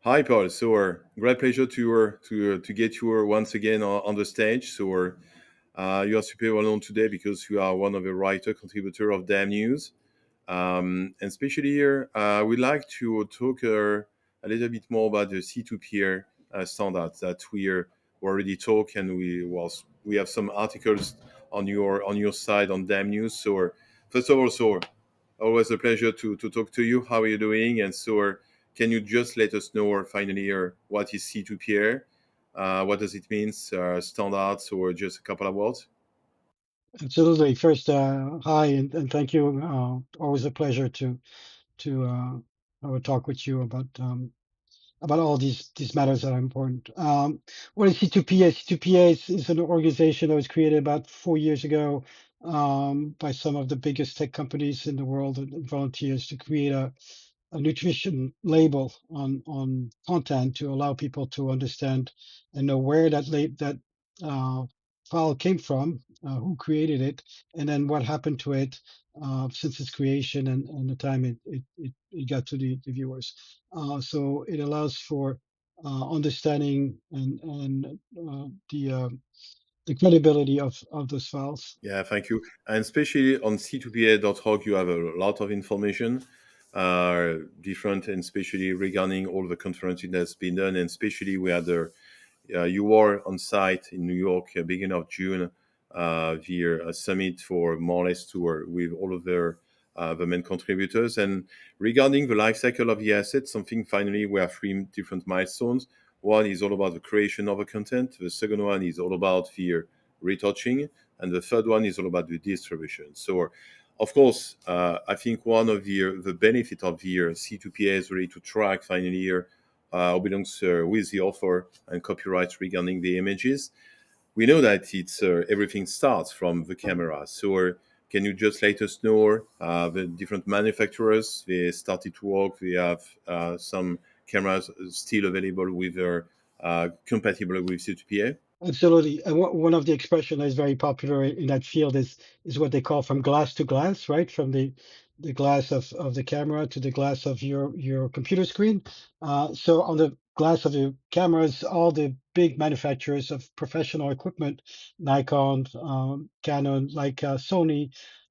Hi, Paul. Great pleasure to get you once again on the stage. You are super well known today because you are one of the writer contributor of Damn News. And especially here, we'd like to talk a little bit more about the C2PA standards that we already talk, and we have some articles on your side on Damn News. First of all, always a pleasure to talk to you. How are you doing? Can you just let us know, finally, what is C2PA? What does it mean? Standards, or just a couple of words? Absolutely. First, hi, and thank you. Always a pleasure to have a talk with you about all these matters that are important. What is C2PA? C2PA is an organization that was created about 4 years ago by some of the biggest tech companies in the world and volunteers to create a nutrition label on content to allow people to understand and know where that uh, file came from, who created it, and then what happened to it since its creation and the time it got to the viewers. So it allows for understanding and the credibility of those files. Yeah, thank you. And especially on c2pa.org, you have a lot of information, different, and especially regarding all the conferencing that's been done. And especially we had you were on site in New York, beginning of June, the summit for more or less tour with all of the main contributors. And regarding the life cycle of the asset, something finally we have three different milestones. One is all about the creation of the content. The second one is all about the retouching, and the third one is all about the distribution. Of course, I think one of the benefit of the C2PA is really to track finally belongs with the author and copyright regarding the images. We know that it's everything starts from the camera. Can you just let us know the different manufacturers? They started to work. We have some cameras still available with their compatible with C2PA. Absolutely. And one of the expression that is very popular in that field is what they call from glass to glass, right? From the glass of the camera to the glass of your computer screen. So on the glass of the cameras, all the big manufacturers of professional equipment, Nikon, Canon, like Sony,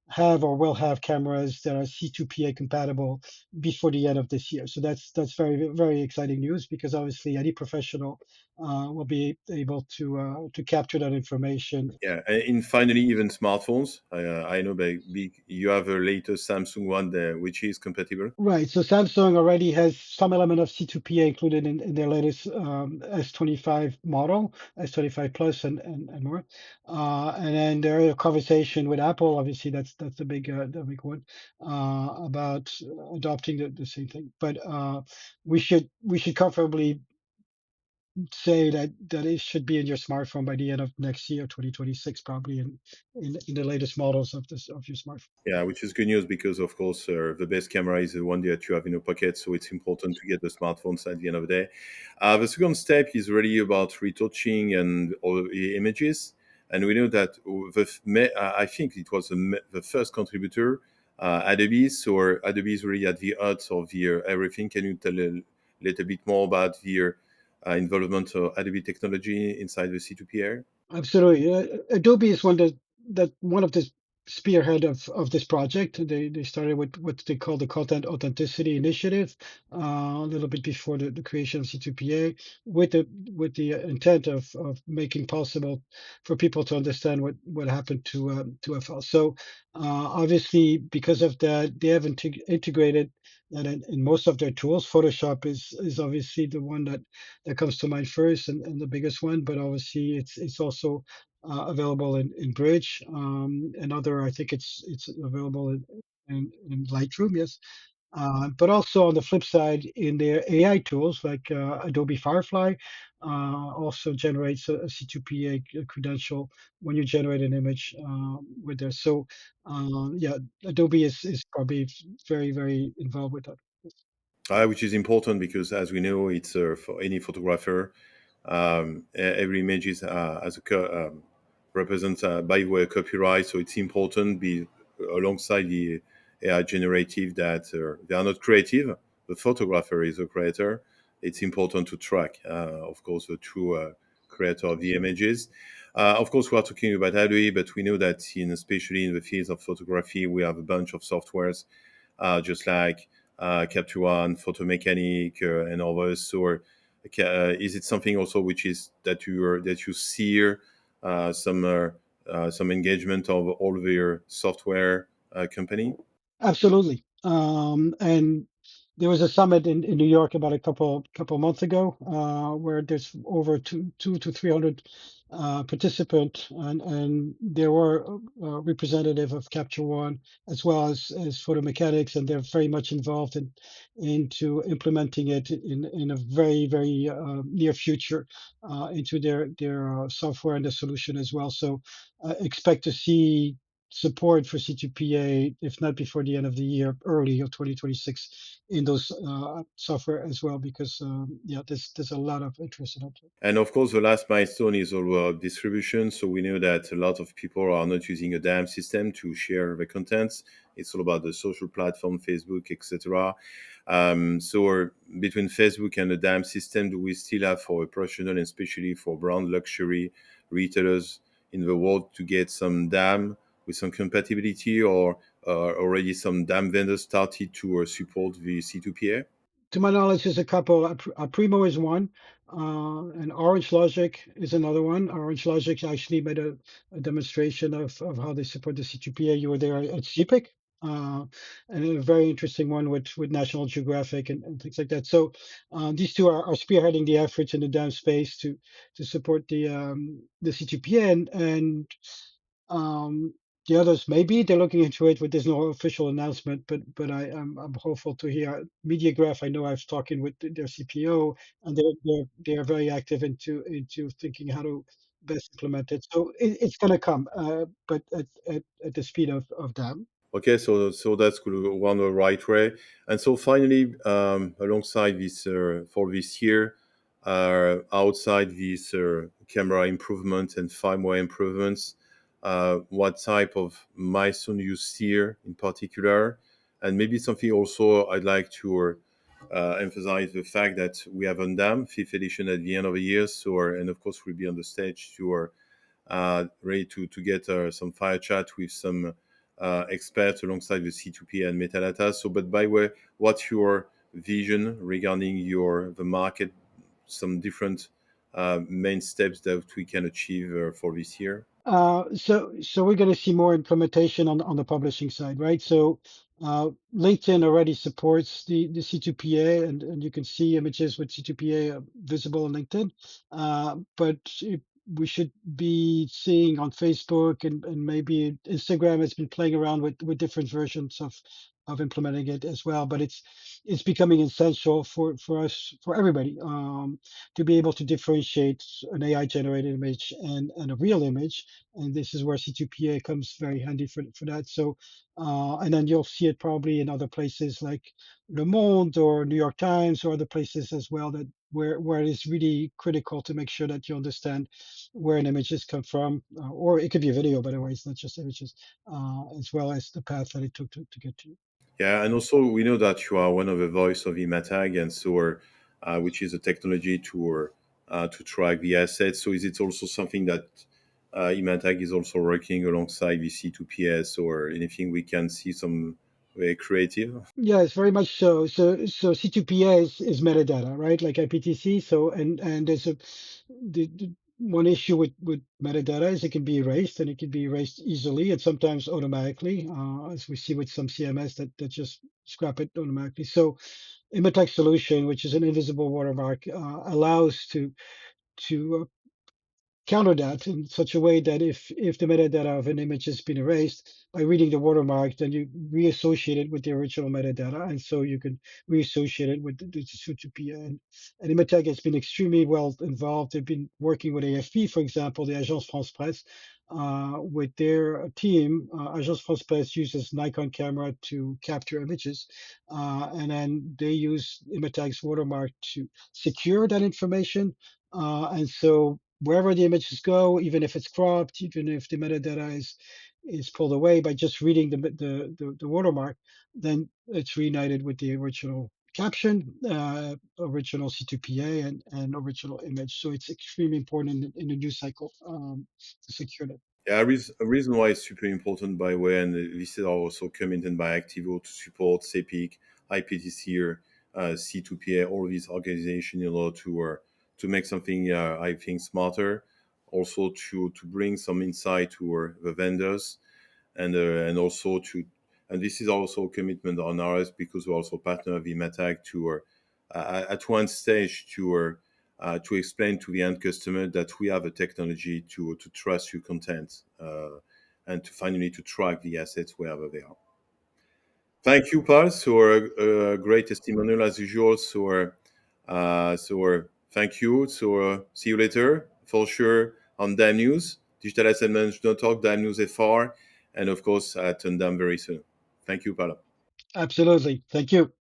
have or will have cameras that are C2PA compatible before the end of this year. So that's very very exciting news because obviously any professional will be able to capture that information. Yeah, and finally, even smartphones. I know you have a latest Samsung one there, which is compatible. Right. So Samsung already has some element of C2PA included in their latest S25 model, S25 Plus and more. And then there is a conversation with Apple. Obviously, that's the big one about adopting the same thing. But we should comfortably say that it should be in your smartphone by the end of next year, 2026, probably in the latest models of your smartphone. Yeah, which is good news because, of course, the best camera is the one that you have in your pocket. So it's important to get the smartphones at the end of the day. The second step is really about retouching and all the images. And we know that I think it was the first contributor, Adobe. So Adobe is really at the heart of the everything. Can you tell a little bit more about the involvement of Adobe technology inside the C2PR? Absolutely. Adobe is one of the spearhead of this project. They started with what they call the Content Authenticity Initiative a little bit before the creation of C2PA, with the intent of making possible for people to understand what happened to a file. So obviously, because of that, they have integrated that in most of their tools. Photoshop is obviously the one that comes to mind first and the biggest one, but obviously it's also available in Bridge and other. I think it's available in Lightroom, yes. But also on the flip side, in their AI tools like Adobe Firefly, also generates a C2PA credential when you generate an image with there. So yeah, Adobe is probably very very involved with that. Which is important because, as we know, it's for any photographer. Every image is as a represents by way of copyright, so it's important be alongside the AI generative that they are not creative. The photographer is a creator. it's important to track, of course, the true creator of the images. Of course, we are talking about Adobe, but we know that especially in the field of photography, we have a bunch of softwares, just like Capture One, Photo Mechanic, and others. So, is it something also which is that you see some engagement of all their software company? Absolutely. And there was a summit in New York about a couple months ago, where there's over two to 300 participants, and there were representative of Capture One as well as photo mechanics, and they're very much involved into implementing it in a very near future into their software and the solution as well. So expect to see support for C2PA, if not before the end of the year, early of 2026, in those software as well, because yeah, there's a lot of interest in it. And of course, the last milestone is all about distribution. So we know that a lot of people are not using a DAM system to share the contents. It's all about the social platform, Facebook, etc. So between Facebook and the DAM system, do we still have for a professional and especially for brand luxury retailers in the world to get some DAM with some compatibility, or already some DAM vendors started to support the C2PA? To my knowledge, there's a couple. Primo is one, and Orange Logic is another one. Orange Logic actually made a demonstration of how they support the C2PA. You were there at CPIC, and a very interesting one with National Geographic and things like that. So these two are spearheading the efforts in the DAM space to support the C2PA, and um, the others, maybe they're looking into it, but there's no official announcement. But I'm hopeful to hear. Mediagraph, I know I've talking with their CPO, and they're very active into thinking how to best implement it. So it's going to come, but at the speed of them. Okay, so that's one the right way. And so finally, alongside this for this year, outside these camera improvements and firmware improvements, what type of milestone you see here in particular, and maybe something also I'd like to emphasize the fact that we have Undam fifth edition at the end of the year, so and of course we'll be on the stage to ready to get some fire chat with some experts alongside the C2P and metadata. So, but by the way, what's your vision regarding the market, some different main steps that we can achieve for this year? So we're going to see more implementation on the publishing side, right? So LinkedIn already supports the C2PA, and you can see images with C2PA visible on LinkedIn. But we should be seeing on Facebook and maybe Instagram has been playing around with different versions of implementing it as well. But it's becoming essential for us, for everybody, to be able to differentiate an AI generated image and a real image, and this is where C2PA comes very handy for that. So, and then you'll see it probably in other places like Le Monde or New York Times or other places as well, that where it is really critical to make sure that you understand where an image has come from, or it could be a video, by the way, it's not just images, as well as the path that it took to get to you. Yeah, and also we know that you are one of the voice of Imatag, and so which is a technology to track the assets. So is it also something that Imatag is also working alongside the C2PS, or anything we can see some very creative? Yeah, it's very much so. So C2PA is metadata, right? Like IPTC. So and there's the one issue with metadata is it can be erased, and it can be erased easily and sometimes automatically, as we see with some CMS that just scrap it automatically. So Imatech solution, which is an invisible watermark, allows to counter that in such a way that if the metadata of an image has been erased by reading the watermark, then you reassociate it with the original metadata, and so you can reassociate it with the C2PA. And Imatec has been extremely well involved. They've been working with AFP, for example, the Agence France Presse, with their team. Agence France Presse uses Nikon camera to capture images, and then they use Imatec's watermark to secure that information. And so wherever the images go, even if it's cropped, even if the metadata is pulled away by just reading the watermark, then it's reunited with the original caption, original C2PA, and original image. So it's extremely important in the news cycle to secure that. Yeah, a reason why it's super important, by the way, and this is also commented by Activo to support CEPIC, IPTC, or C2PA, all these organizations, to make something, I think, smarter, also to bring some insight to the vendors, and also and this is also a commitment on ours, because we're also partner of Imatag at one stage to explain to the end customer that we have a technology to trust your content, and to finally to track the assets wherever they are. Thank you, Paul. So a great testimonial as usual. Thank you. See you later for sure on DAM News, Digital Asset Management Talk, DAM News FR, and of course at DAM very soon. Thank you, Paul. Absolutely. Thank you.